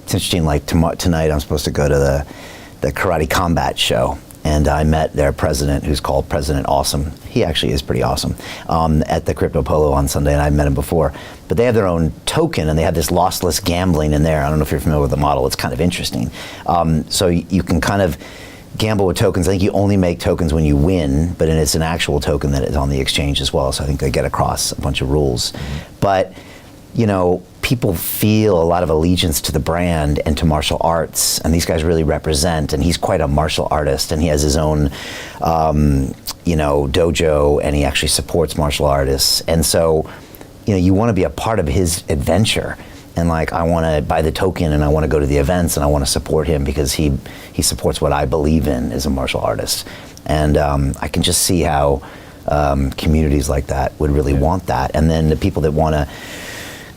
It's interesting, like tonight I'm supposed to go to the Karate Combat show. And I met their president, who's called President Awesome. He actually is pretty awesome, at the Crypto Polo on Sunday, and I've met him before. But they have their own token, and they have this lossless gambling in there. I don't know if you're familiar with the model. It's kind of interesting. So you can kind of gamble with tokens. I think you only make tokens when you win, but it's an actual token that is on the exchange as well. So I think they get across a bunch of rules. But, you know, people feel a lot of allegiance to the brand and to martial arts, and these guys really represent, and he's quite a martial artist, and he has his own, you know, dojo, and he actually supports martial artists. And so, you know, you want to be a part of his adventure. And like, I want to buy the token, and I want to go to the events, and I want to support him because he supports what I believe in as a martial artist. And I can just see how communities like that would really want that. And then the people that want to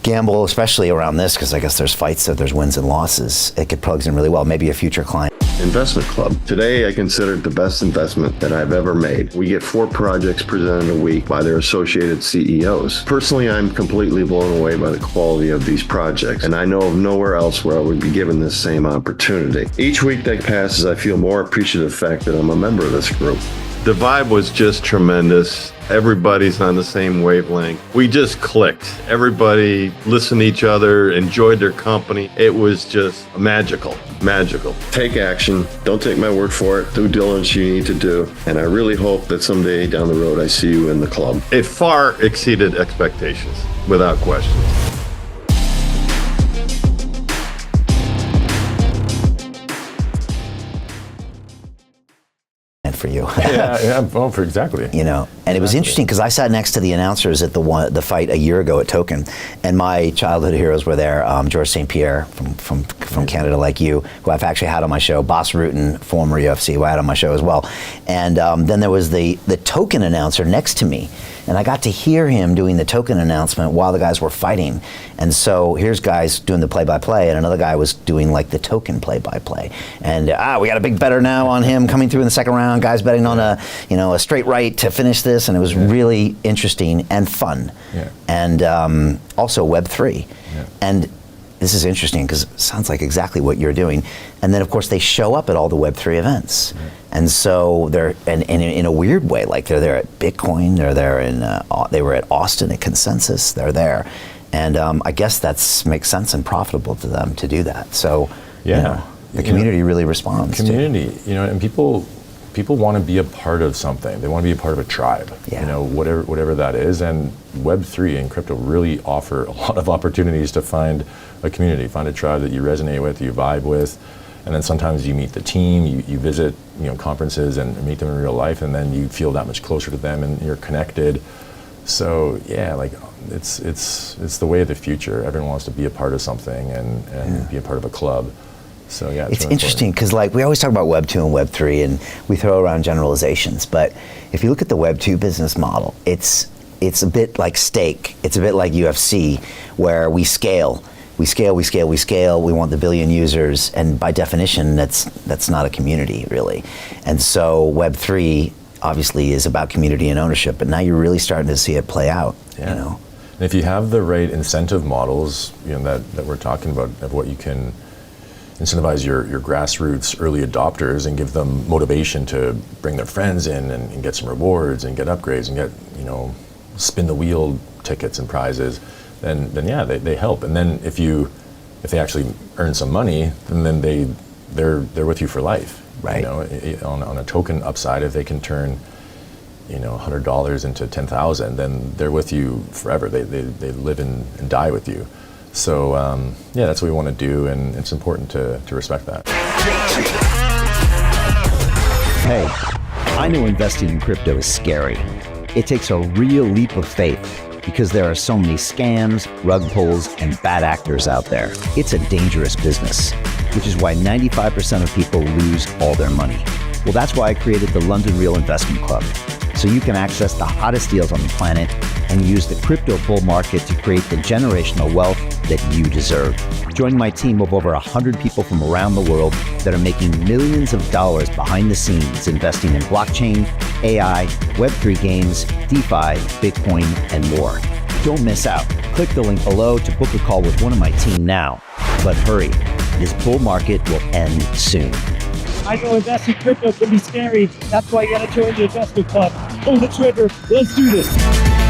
gamble, especially around this, because I guess there's fights, so there's wins and losses, it plugs in really well. Maybe a future client. Investment Club. Today, I consider it the best investment that I've ever made. We get 4 projects presented a week by their associated CEOs. Personally, I'm completely blown away by the quality of these projects, and I know of nowhere else where I would be given this same opportunity. Each week that passes, I feel more appreciative of the fact that I'm a member of this group. The vibe was just tremendous. Everybody's on the same wavelength. We just clicked. Everybody listened to each other, enjoyed their company. It was just magical, magical. Take action. Don't take my word for it. Due diligence you need to do. And I really hope that someday down the road I see you in the club. It far exceeded expectations, without question. For you. Well, for exactly. You know, and it was interesting because I sat next to the announcers at the fight a year ago at Token, and my childhood heroes were there. George St. Pierre from Canada, like you, who I've actually had on my show. Boss Rutan, former UFC, who I had on my show as well. And then there was the Token announcer next to me, and I got to hear him doing the Token announcement while the guys were fighting. And so here's guys doing the play-by-play, and another guy was doing like the Token play-by-play. And we got a big better now on him coming through in the second round. Guys betting on a straight right to finish this, and it was really interesting and fun. Yeah. And also Web3. Yeah. And this is interesting because it sounds like exactly what you're doing. And then of course they show up at all the Web3 events. Yeah. And so they're, and in a weird way, like they're there at Bitcoin, they're there they were at Austin at Consensus, they're there. And I guess that makes sense and profitable to them to do that. So, yeah, you know, the community really responds. Community, you know, and people want to be a part of something. They want to be a part of a tribe, you know, whatever that is. And Web3 and crypto really offer a lot of opportunities to find a community, find a tribe that you resonate with, you vibe with. And then sometimes you meet the team, you visit, you know, conferences and meet them in real life, and then you feel that much closer to them and you're connected. So yeah, like it's the way of the future. Everyone wants to be a part of something and be a part of a club. So yeah, it's really interesting because like we always talk about Web 2 and Web 3 and we throw around generalizations, but if you look at the Web 2 business model, it's a bit like steak. It's a bit like UFC, where we scale. We scale, we scale, we scale. We want the billion users, and by definition, that's not a community really. And so Web 3 obviously is about community and ownership, but now you're really starting to see it play out. Yeah. You know, and if you have the right incentive models, you know, that we're talking about, of what you can incentivize your grassroots early adopters and give them motivation to bring their friends in and get some rewards and get upgrades and get, you know, spin the wheel tickets and prizes, then yeah, they help. And then if they actually earn some money, then they're with you for life. Right. You know, on a token upside, if they can turn, you know, $100 into 10,000, then they're with you forever. They live and die with you. So yeah, that's what we want to do, and it's important to respect that. Hey, I know investing in crypto is scary. It takes a real leap of faith because there are so many scams, rug pulls, and bad actors out there. It's a dangerous business, which is why 95% of people lose all their money. Well, that's why I created the London Real Investment Club, so you can access the hottest deals on the planet and use the crypto bull market to create the generational wealth that you deserve. Join my team of over 100 people from around the world that are making millions of dollars behind the scenes investing in blockchain, AI, Web3 games, DeFi, Bitcoin, and more. Don't miss out. Click the link below to book a call with one of my team now. But hurry, This bull market will end soon. I know investing crypto can be scary. That's why you gotta join the investment club. Pull the trigger. Let's do this.